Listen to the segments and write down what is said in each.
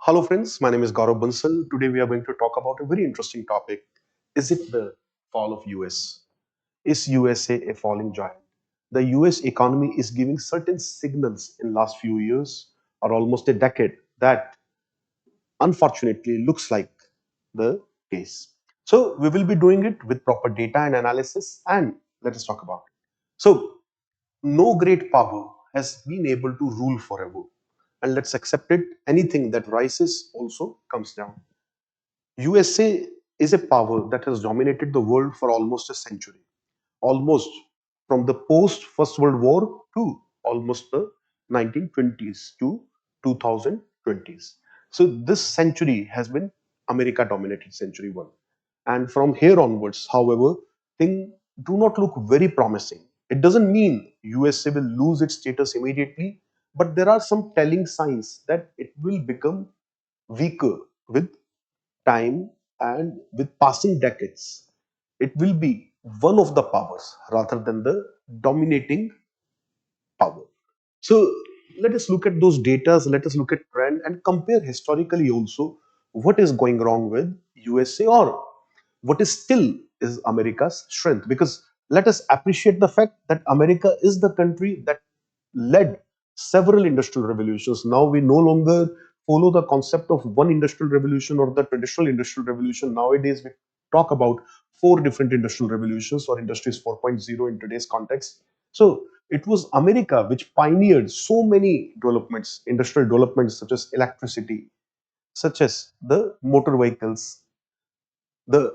Hello friends, my name is Gaurav Bansal. Today we are going to talk about a very interesting topic. Is it the fall of US? Is USA a falling giant? The US economy is giving certain signals in last few years or almost a decade that unfortunately looks like the case. So we will be doing it with proper data and analysis and let us talk about it. So no great power has been able to rule forever. And let's accept it. Anything that rises also comes down. USA is a power that has dominated the world for almost a century, almost from the post First World War to almost the 1920s to 2020s. So this century has been America dominated century one. And from here onwards, however, things do not look very promising. It doesn't mean USA will lose its status immediately, but there are some telling signs that it will become weaker with time and with passing decades. It will be one of the powers rather than the dominating power. So let us look at those data, let us look at trend and compare historically also what is going wrong with USA or what is still is America's strength. Because let us appreciate the fact that America is the country that led several industrial revolutions. Now we no longer follow the concept of one industrial revolution or the traditional industrial revolution. Nowadays we talk about four different industrial revolutions or industries 4.0 in today's context. So it was America which pioneered so many developments, industrial developments such as electricity, such as the motor vehicles, the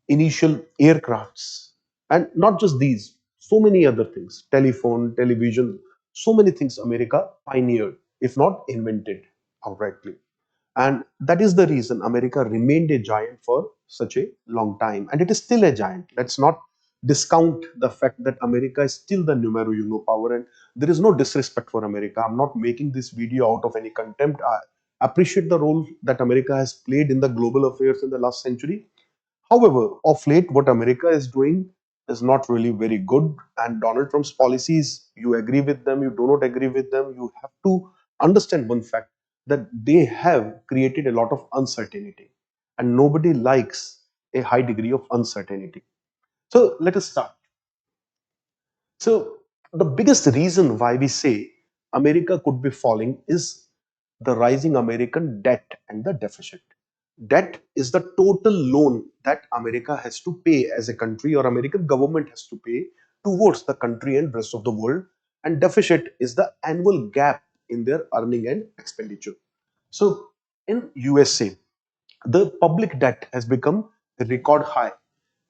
initial aircrafts, and not just these, so many other things, telephone, television, so many things America pioneered, if not invented outrightly. And that is the reason America remained a giant for such a long time. And it is still a giant. Let's not discount the fact that America is still the numero uno power. And there is no disrespect for America. I'm not making this video out of any contempt. I appreciate the role that America has played in the global affairs in the last century. However, of late, what America is doing is not really very good. And Donald Trump's policies, you agree with them, you do not agree with them, you have to understand one fact that they have created a lot of uncertainty. And nobody likes a high degree of uncertainty. So let us start. So, the biggest reason why we say America could be falling is the rising American debt and the deficit. Debt is the total loan that America has to pay as a country or American government has to pay towards the country and rest of the world. And deficit is the annual gap in their earning and expenditure. So in USA, the public debt has become a record high.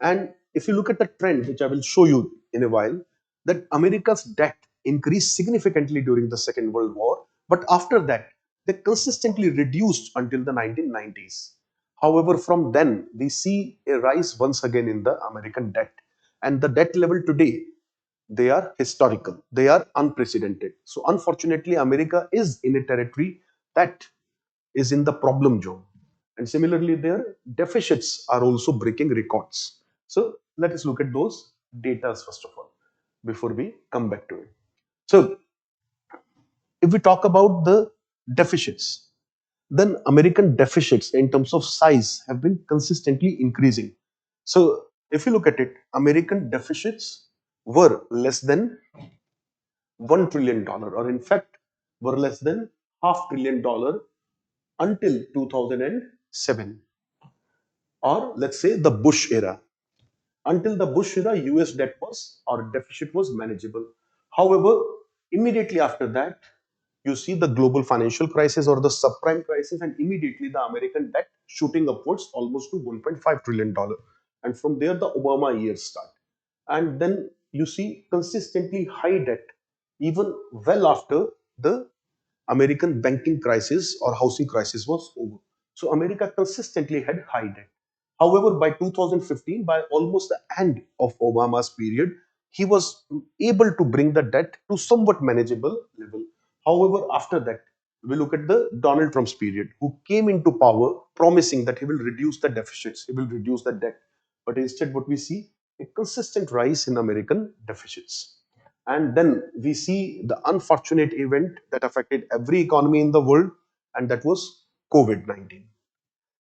And if you look at the trend, which I will show you in a while, that America's debt increased significantly during the Second World War, but after that, they consistently reduced until the 1990s. However, from then, we see a rise once again in the American debt. And the debt level today, they are historical, they are unprecedented. So, unfortunately, America is in a territory that is in the problem zone. And similarly, their deficits are also breaking records. So let us look at those data first of all before we come back to it. So if we talk about the deficits, then American deficits in terms of size have been consistently increasing. So if you look at it, American deficits were less than $1 trillion, or in fact, were less than $500 billion until 2007, or let's say the Bush era. Until the Bush era, US debt was or deficit was manageable. However, immediately after that, you see the global financial crisis or the subprime crisis, and immediately the American debt shooting upwards almost to $1.5 trillion. And from there, the Obama years start. And then you see consistently high debt, even well after the American banking crisis or housing crisis was over. So America consistently had high debt. However, by 2015, by almost the end of Obama's period, he was able to bring the debt to somewhat manageable level. However, after that, we look at the Donald Trump's period, who came into power promising that he will reduce the deficits, he will reduce the debt. But instead, what we see a consistent rise in American deficits. And then we see the unfortunate event that affected every economy in the world, and that was COVID-19.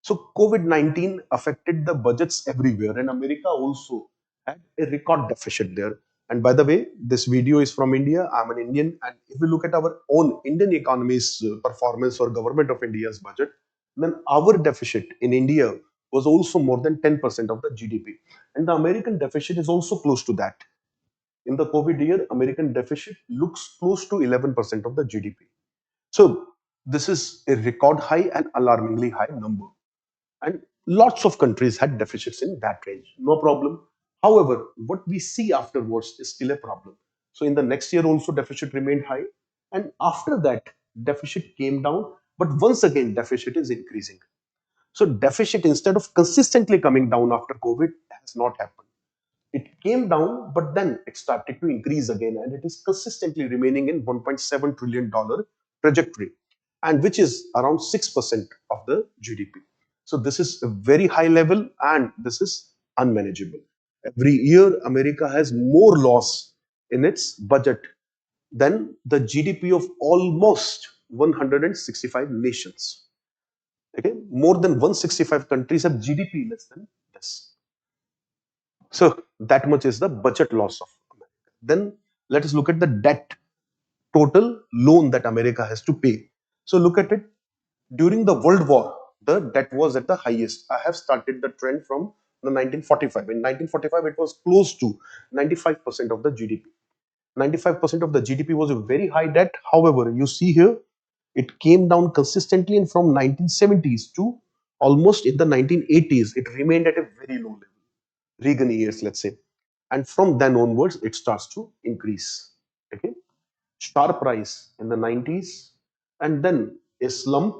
So COVID-19 affected the budgets everywhere, and America also had a record deficit there. And by the way, this video is from India. I'm an Indian, and if we look at our own Indian economy's performance or government of India's budget, then our deficit in India was also more than 10% of the GDP, and the American deficit is also close to that. In the COVID year, American deficit looks close to 11% of the GDP. So this is a record high and alarmingly high number. And lots of countries had deficits in that range. No problem. However, what we see afterwards is still a problem. So in the next year also deficit remained high. And after that, deficit came down. But once again, deficit is increasing. So deficit, instead of consistently coming down after COVID, has not happened. It came down, but then it started to increase again, and it is consistently remaining in $1.7 trillion trajectory, and which is around 6% of the GDP. So this is a very high level, and this is unmanageable. Every year, America has more loss in its budget than the GDP of almost 165 nations. Okay, more than 165 countries have GDP less than this. So that much is the budget loss of America. Then let us look at the debt, total loan that America has to pay. So look at it. During the World War, the debt was at the highest. I have started the trend from the 1945. In 1945, it was close to 95% of the GDP. 95% of the GDP was a very high debt. However, you see here, it came down consistently, and from 1970s to almost in the 1980s, it remained at a very low level. Reagan years, let's say. And from then onwards, it starts to increase. Okay, sharp rise in the 90s, and then a slump,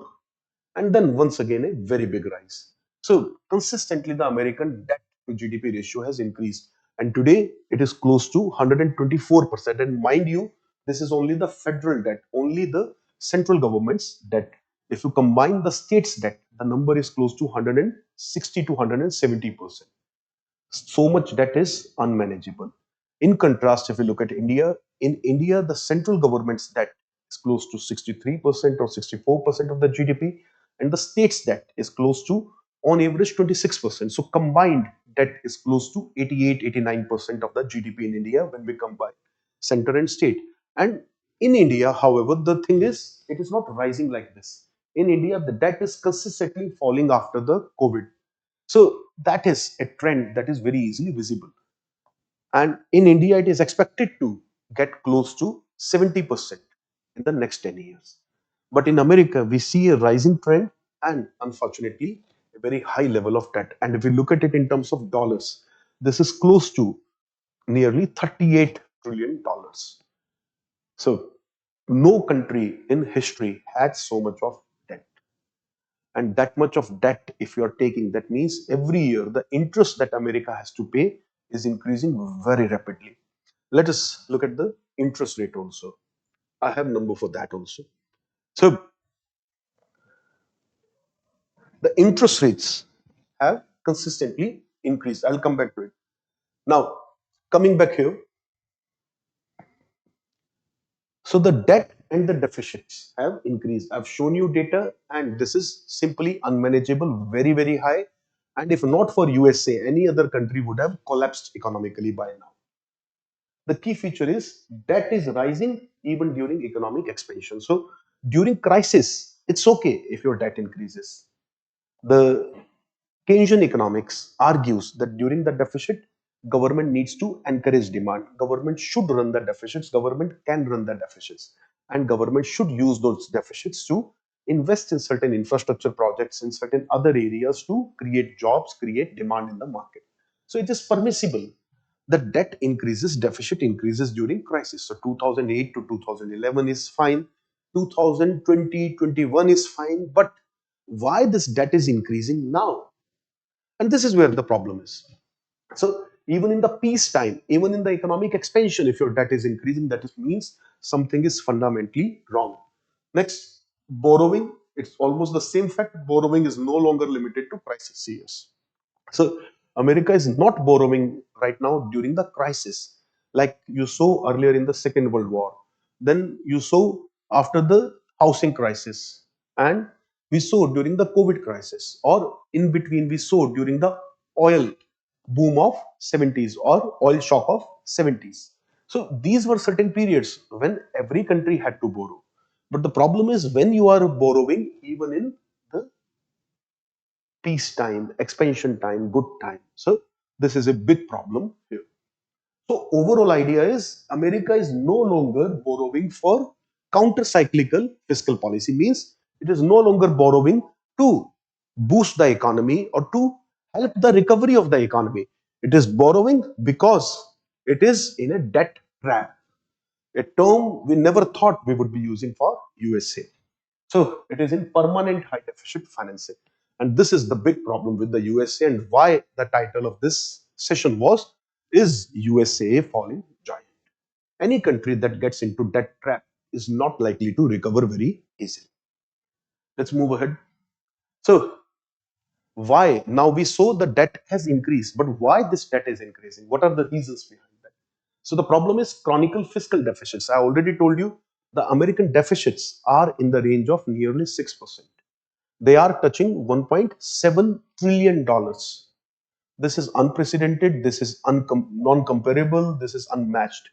and then once again a very big rise. So consistently, the American debt to GDP ratio has increased, and today it is close to 124%. And mind you, this is only the federal debt, only the central government's debt. If you combine the states' debt, the number is close to 160 to 170%. So much debt is unmanageable. In contrast, if you look at India, in India, the central government's debt is close to 63% or 64% of the GDP, and the state's debt is close to, on average, 26%. So combined debt is close to 88, 89% of the GDP in India when we combine center and state. And in India, however, the thing is, it is not rising like this. In India, the debt is consistently falling after the COVID. So that is a trend that is very easily visible. And in India, it is expected to get close to 70% in the next 10 years. But in America, we see a rising trend and unfortunately a very high level of debt. And if we look at it in terms of dollars, this is close to nearly $38 trillion. So no country in history had so much of debt. And that much of debt, if you are taking, that means every year the interest that America has to pay is increasing very rapidly. Let us look at the interest rate also. I have number for that also. So the interest rates have consistently increased. I'll come back to it. Now, coming back here, so the debt and the deficits have increased. I've shown you data, and this is simply unmanageable, very, very high. And if not for USA, any other country would have collapsed economically by now. The key feature is debt is rising even during economic expansion. So during crisis, it's okay if your debt increases. The Keynesian economics argues that during the deficit, government needs to encourage demand. Government should run the deficits. Government can run the deficits, and government should use those deficits to invest in certain infrastructure projects in certain other areas to create jobs, create demand in the market. So it is permissible. The debt increases, deficit increases during crisis. So 2008 to 2011 is fine. 2020-21 is fine. But why this debt is increasing now? And this is where the problem is. So even in the peacetime, even in the economic expansion, if your debt is increasing, that means something is fundamentally wrong. Next, borrowing. It's almost the same fact. Borrowing is no longer limited to crisis years. So America is not borrowing right now during the crisis, like you saw earlier in the Second World War. Then you saw after the housing crisis, and we saw during the COVID crisis, or in between, we saw during the oil boom of 70s or oil shock of 70s. So these were certain periods when every country had to borrow. But the problem is when you are borrowing, even in the peace time, expansion time, good time. So this is a big problem here. So overall idea is America is no longer borrowing for counter-cyclical fiscal policy, means it is no longer borrowing to boost the economy or to help the recovery of the economy. It is borrowing because it is in a debt trap, a term we never thought we would be using for USA. So it is in permanent high deficit financing. And this is the big problem with the USA, and why the title of this session was, Is USA a falling giant? Any country that gets into debt trap is not likely to recover very easily. Let's move ahead. So why? Now we saw the debt has increased, but why this debt is increasing? What are the reasons behind that? So the problem is chronic fiscal deficits. I already told you the American deficits are in the range of nearly 6%. They are touching $1.7 trillion. This is unprecedented. This is non-comparable. This is unmatched.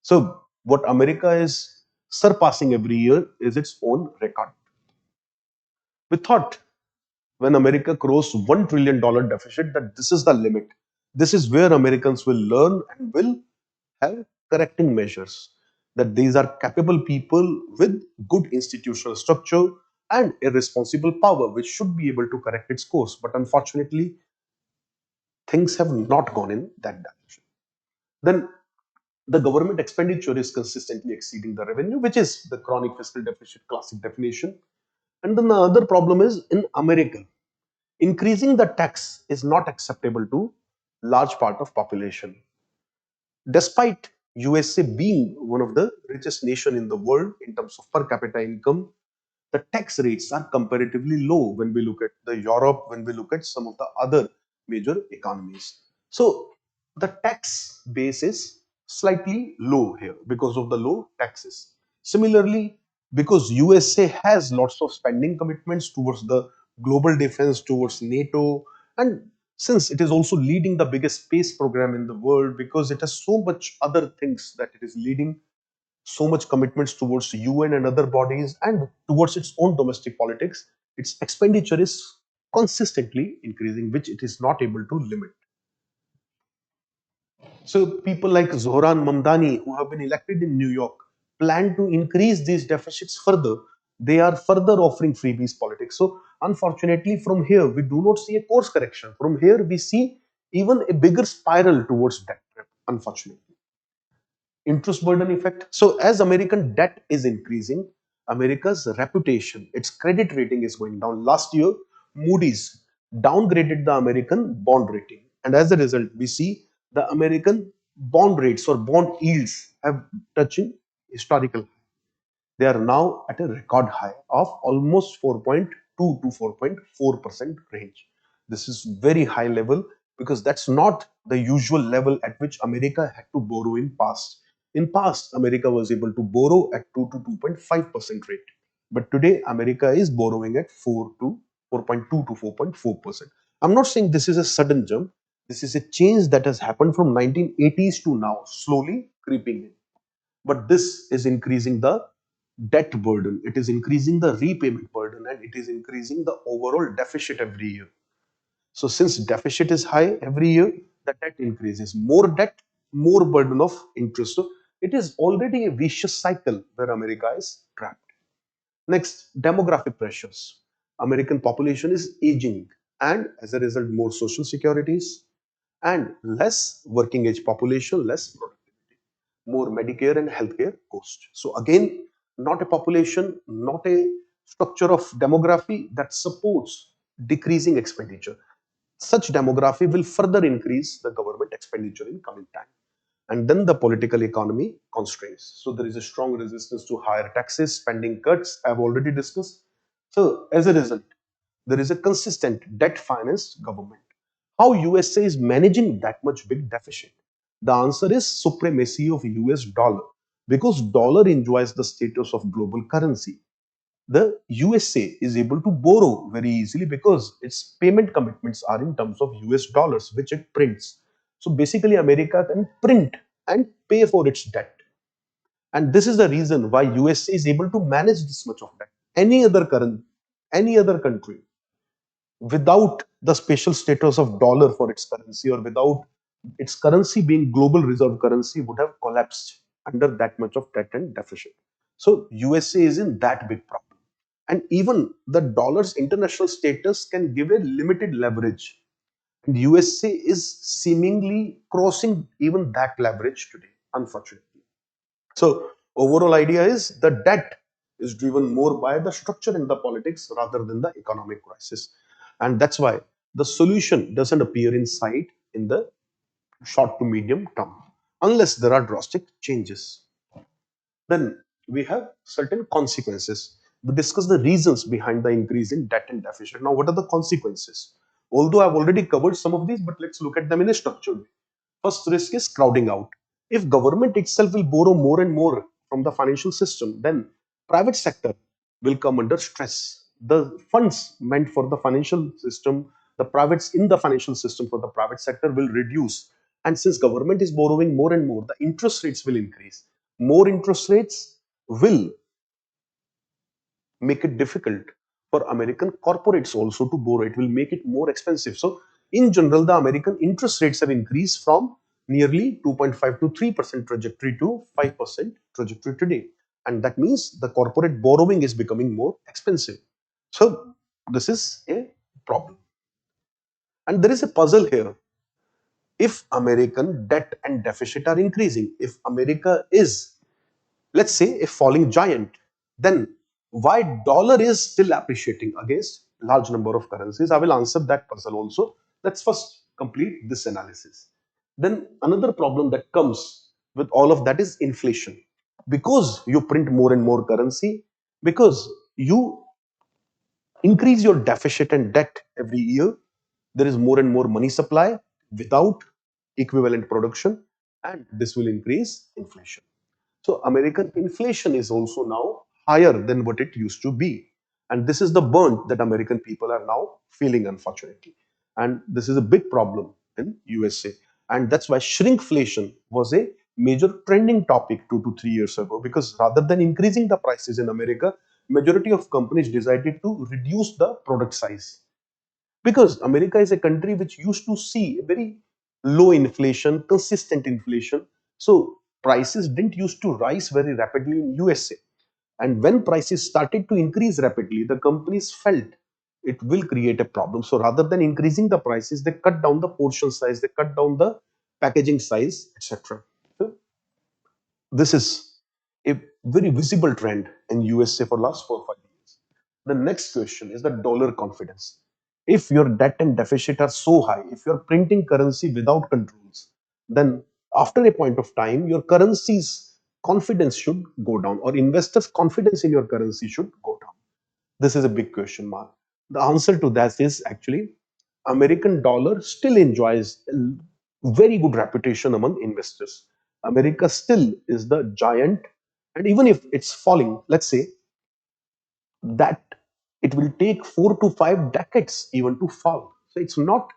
So what America is surpassing every year is its own record. We thought when America crossed $1 trillion deficit that this is the limit. This is where Americans will learn and will have correcting measures. That these are capable people with good institutional structure and a responsible power which should be able to correct its course. But unfortunately, things have not gone in that direction. Then the government expenditure is consistently exceeding the revenue, which is the chronic fiscal deficit classic definition. And then the other problem is in America, increasing the tax is not acceptable to large part of population. Despite USA being one of the richest nation in the world in terms of per capita income, the tax rates are comparatively low when we look at the Europe, when we look at some of the other major economies. So the tax base is slightly low here because of the low taxes. Similarly, because USA has lots of spending commitments towards the global defense, towards NATO, and since it is also leading the biggest space program in the world, because it has so much other things that it is leading, so much commitments towards UN and other bodies and towards its own domestic politics, its expenditure is consistently increasing, which it is not able to limit. So people like Zohran Mamdani, who have been elected in New York, plan to increase these deficits further. They are further offering freebies politics. So unfortunately, from here we do not see a course correction. From here we see even a bigger spiral towards debt. Unfortunately, interest burden effect. So as American debt is increasing, America's reputation, its credit rating is going down. Last year, Moody's downgraded the American bond rating. And as a result, we see the American bond rates or bond yields have touching historical. They are now at a record high of almost 4.2 to 4.4% range. This is very high level because that's not the usual level at which America had to borrow in past. In past, America was able to borrow at 2 to 2.5% rate. But today, America is borrowing at 4.2 to 4.4%. I'm not saying this is a sudden jump. This is a change that has happened from 1980s to now, slowly creeping in. But this is increasing the debt burden, it is increasing the repayment burden, and it is increasing the overall deficit every year. So since deficit is high every year, the debt increases. More debt, more burden of interest. So it is already a vicious cycle where America is trapped. Next, demographic pressures. American population is aging, and as a result, more social securities and less working age population, less more Medicare and healthcare cost. So again, not a population, not a structure of demography that supports decreasing expenditure. Such demography will further increase the government expenditure in coming time. And then the political economy constraints. So there is a strong resistance to higher taxes, spending cuts, I've already discussed. So as a result, there is a consistent debt financed government. How USA is managing that much big deficit? The answer is supremacy of US dollar because dollar enjoys the status of global currency. the USA is able to borrow very easily because its payment commitments are in terms of US dollars, which it prints. So basically, America can print and pay for its debt. And this is the reason why USA is able to manage this much of debt. Any other country, without the special status of dollar for its currency or without its currency being global reserve currency, would have collapsed under that much of debt and deficit. So USA is in that big problem. And even the dollar's international status can give a limited leverage. And USA is seemingly crossing even that leverage today, unfortunately. So overall idea is the debt is driven more by the structure in the politics rather than the economic crisis. And that's why the solution doesn't appear in sight in the short to medium term unless there are drastic changes. Then we have certain consequences. We discuss the reasons behind the increase in debt and deficit. Now, what are the consequences? Although I've already covered some of these, but let's look at them in a structured way. First risk is crowding out. If government itself will borrow more and more from the financial system, then private sector will come under stress. The funds meant for the financial system, the privates in the financial system for the private sector will reduce. And since government is borrowing more and more, the interest rates will increase. More interest rates will make it difficult for American corporates also to borrow. It will make it more expensive. So, in general, the American interest rates have increased from nearly 2.5 to 3% trajectory to 5% trajectory today. And that means the corporate borrowing is becoming more expensive. So, this is a problem. And there is a puzzle here. If American debt and deficit are increasing, if America is, let's say, a falling giant, then why dollar is still appreciating against large number of currencies? I will answer that puzzle also. Let's first complete this analysis. Then another problem that comes with all of that is inflation. Because you print more and more currency, because you increase your deficit and debt every year, there is more and more money supply without equivalent production, and this will increase inflation. So American inflation is also now higher than what it used to be. And this is the burn that American people are now feeling, unfortunately. And this is a big problem in USA. And that's why shrinkflation was a major trending topic 2 to 3 years ago, because rather than increasing the prices in America, majority of companies decided to reduce the product size, because America is a country which used to see a very low inflation, consistent inflation. So prices didn't used to rise very rapidly in USA. And when prices started to increase rapidly, the companies felt it will create a problem. So rather than increasing the prices, they cut down the portion size, they cut down the packaging size, etc. So this is a very visible trend in USA for last 4 or 5 years. The next question is the dollar confidence. If your debt and deficit are so high, if you're printing currency without controls, then after a point of time, your currency's confidence should go down, or investors' confidence in your currency should go down. This is a big question mark. The answer to that is actually American dollar still enjoys a very good reputation among investors. America still is the giant, and even if it's falling, let's say that it will take 4 to 5 decades even to fall. So it's not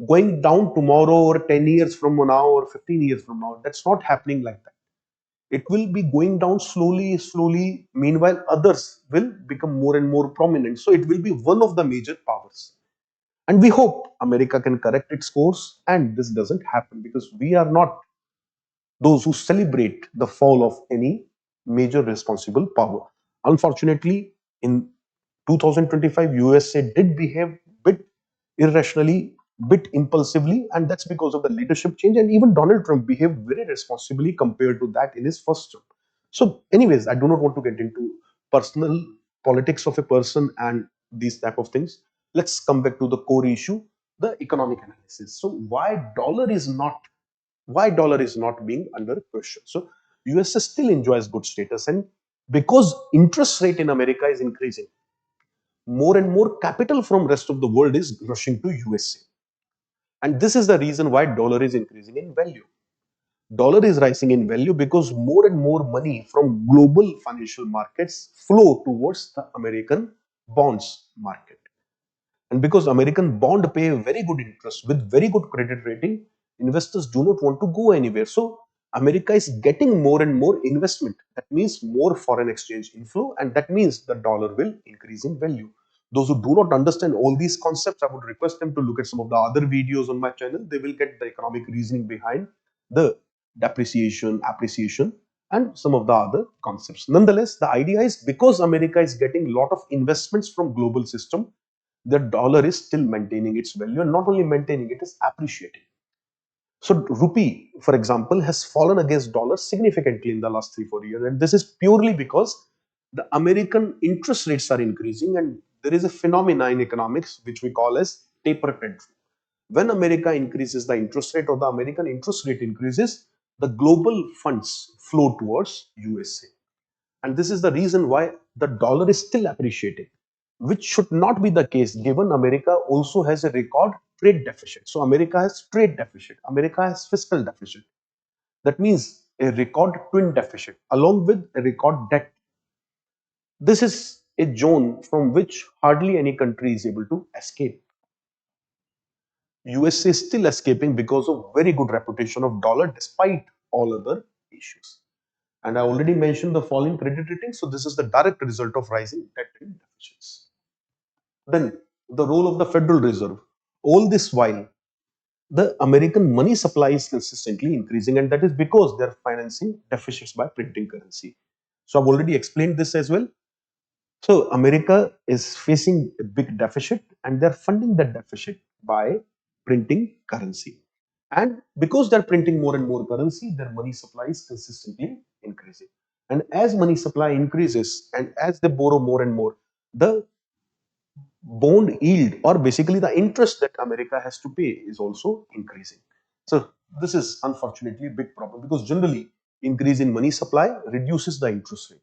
going down tomorrow or 10 years from now or 15 years from now. That's not happening like that. It will be going down slowly, slowly. Meanwhile, others will become more and more prominent. So it will be one of the major powers. And we hope America can correct its course and this doesn't happen, because we are not those who celebrate the fall of any major responsible power. Unfortunately, in 2025, USA did behave bit irrationally, bit impulsively, and that's because of the leadership change. And even Donald Trump behaved very responsibly compared to that in his first term. So, anyways, I do not want to get into personal politics of a person and these type of things. Let's come back to the core issue, the economic analysis. So, why dollar is not being under question? So, USA still enjoys good status, and because interest rate in America is increasing, more and more capital from rest of the world is rushing to USA. And this is the reason why dollar is increasing in value. Dollar is rising in value because more and more money from global financial markets flow towards the American bonds market. And because American bond pay a very good interest with very good credit rating, investors do not want to go anywhere. So America is getting more and more investment. That means more foreign exchange inflow, and that means the dollar will increase in value. Those who do not understand all these concepts, I would request them to look at some of the other videos on my channel. They will get the economic reasoning behind the depreciation, appreciation, and some of the other concepts. Nonetheless, the idea is because America is getting a lot of investments from global system, the dollar is still maintaining its value, and not only maintaining, it is appreciating. So rupee, for example, has fallen against dollar significantly in the last 3 4 years, and this is purely because the American interest rates are increasing, and there is a phenomena in economics which we call as taper tantrum. When America increases the interest rate or the American interest rate increases, the global funds flow towards USA. And this is the reason why the dollar is still appreciating, which should not be the case given America also has a record trade deficit. So America has trade deficit, America has fiscal deficit. That means a record twin deficit along with a record debt. This is a zone from which hardly any country is able to escape. USA is still escaping because of very good reputation of dollar despite all other issues. And I already mentioned the falling credit rating, so this is the direct result of rising debt and deficits. Then the role of the Federal Reserve. All this while, the American money supply is consistently increasing, and that is because they're financing deficits by printing currency. So I've already explained this as well. So America is facing a big deficit, and they're funding that deficit by printing currency. And because they're printing more and more currency, their money supply is consistently increasing. And as money supply increases and as they borrow more and more, the bond yield or basically the interest that America has to pay is also increasing. So this is unfortunately a big problem because generally increase in money supply reduces the interest rate.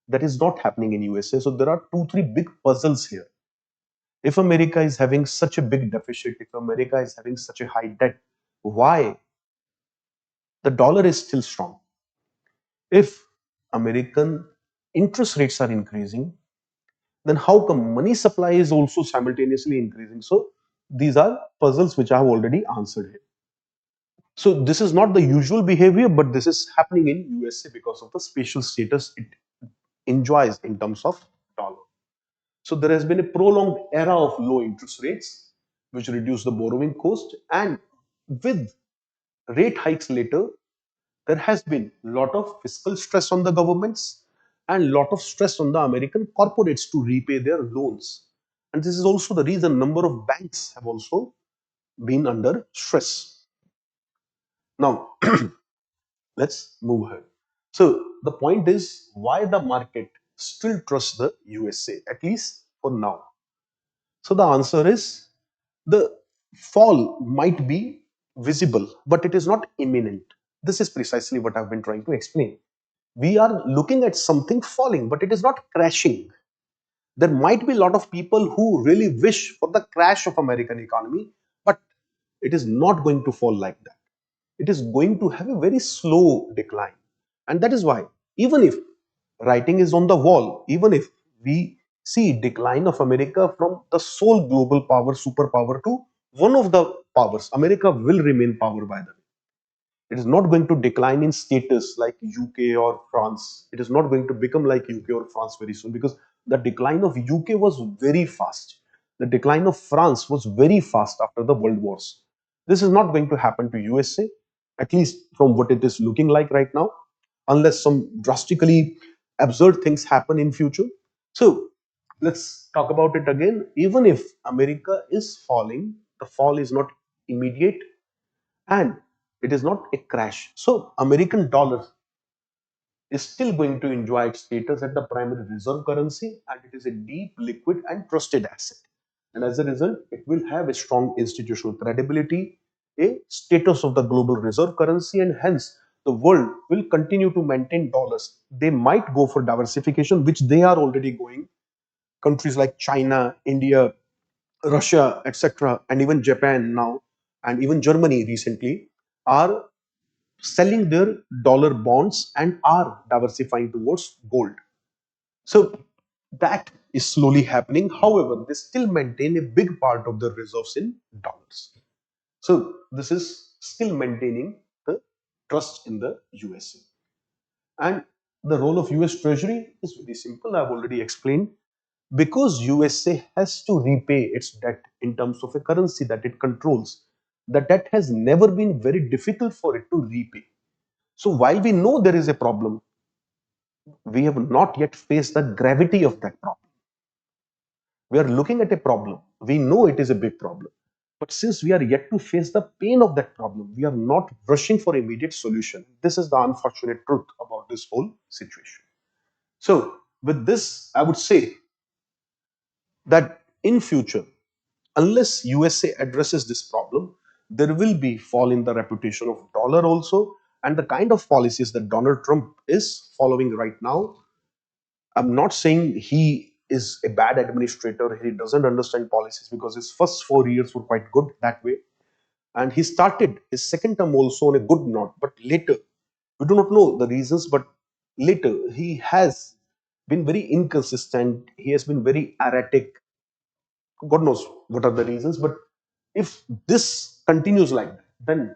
That is not happening in USA. So there are two, three big puzzles here. If America is having such a big deficit, if America is having such a high debt, why the dollar is still strong? If American interest rates are increasing, then how come money supply is also simultaneously increasing? So these are puzzles which I have already answered here. So this is not the usual behavior, but this is happening in USA because of the special status it enjoys in terms of dollar. So there has been a prolonged era of low interest rates, which reduce the borrowing cost, and with rate hikes later, there has been a lot of fiscal stress on the governments and lot of stress on the American corporates to repay their loans. And this is also the reason number of banks have also been under stress. Now, let's move ahead. So the point is why the market still trusts the USA, at least for now. So the answer is the fall might be visible, but it is not imminent. This is precisely what I've been trying to explain. We are looking at something falling, but it is not crashing. There might be a lot of people who really wish for the crash of American economy, but it is not going to fall like that. It is going to have a very slow decline. And that is why, even if writing is on the wall, even if we see decline of America from the sole global power, superpower to one of the powers, America will remain power by the way. It is not going to decline in status like UK or France. It is not going to become like UK or France very soon because the decline of UK was very fast. The decline of France was very fast after the world wars. This is not going to happen to USA, at least from what it is looking like right now, unless some drastically absurd things happen in future. So let's talk about it again. Even if America is falling, the fall is not immediate and it is not a crash. So American dollar is still going to enjoy its status as the primary reserve currency and it is a deep, liquid and trusted asset. And as a result, it will have a strong institutional credibility, a status of the global reserve currency, and hence the world will continue to maintain dollars. They might go for diversification, which they are already going. Countries like China, India, Russia, etc., and even Japan now, and even Germany recently are selling their dollar bonds and are diversifying towards gold. So that is slowly happening. However, they still maintain a big part of their reserves in dollars. So this is still maintaining the trust in the USA. And the role of US Treasury is very simple. I've already explained. Because USA has to repay its debt in terms of a currency that it controls, the debt has never been very difficult for it to repay. So while we know there is a problem, we have not yet faced the gravity of that problem. We are looking at a problem. We know it is a big problem. But since we are yet to face the pain of that problem, we are not rushing for immediate solution. This is the unfortunate truth about this whole situation. So with this, I would say that in future, unless USA addresses this problem, there will be fall in the reputation of dollar also, and the kind of policies that Donald Trump is following right now. I'm not saying he is a bad administrator, he doesn't understand policies, because his first 4 years were quite good that way. And he started his second term also on a good note, but later, we do not know the reasons, but later he has been very inconsistent, he has been very erratic. God knows what are the reasons, but if this continues like that, then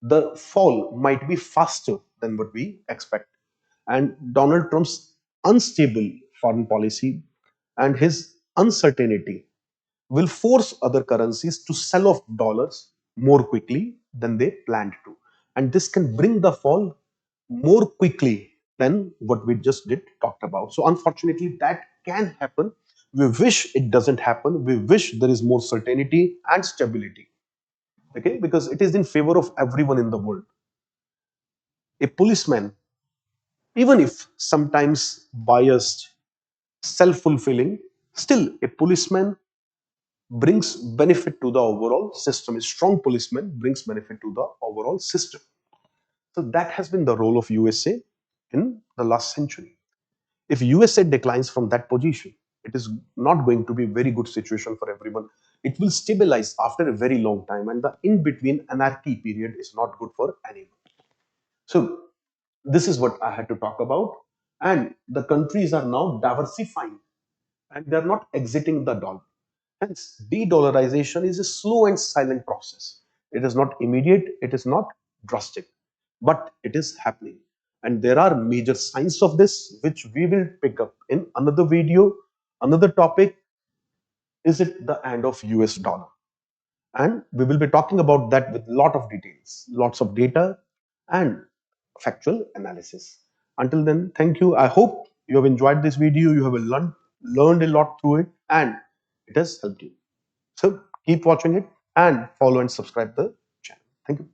the fall might be faster than what we expect. And Donald Trump's unstable foreign policy and his uncertainty will force other currencies to sell off dollars more quickly than they planned to. And this can bring the fall more quickly than what we just did talked about. So unfortunately, that can happen. We wish it doesn't happen. We wish there is more certainty and stability. Okay, because it is in favor of everyone in the world. A policeman, even if sometimes biased, self-fulfilling, still a policeman brings benefit to the overall system. A strong policeman brings benefit to the overall system. So that has been the role of USA in the last century. If USA declines from that position, it is not going to be a very good situation for everyone. It will stabilize after a very long time, and the in between anarchy period is not good for anyone. So this is what I had to talk about. And the countries are now diversifying, and they're not exiting the dollar. Hence, de-dollarization is a slow and silent process. It is not immediate, it is not drastic, but it is happening. And there are major signs of this, which we will pick up in another video. Another topic, is it the end of US dollar? And we will be talking about that with lot of details, lots of data and factual analysis. Until then, thank you. I hope you have enjoyed this video. You have learned a lot through it, and it has helped you. So keep watching it and follow and subscribe the channel. Thank you.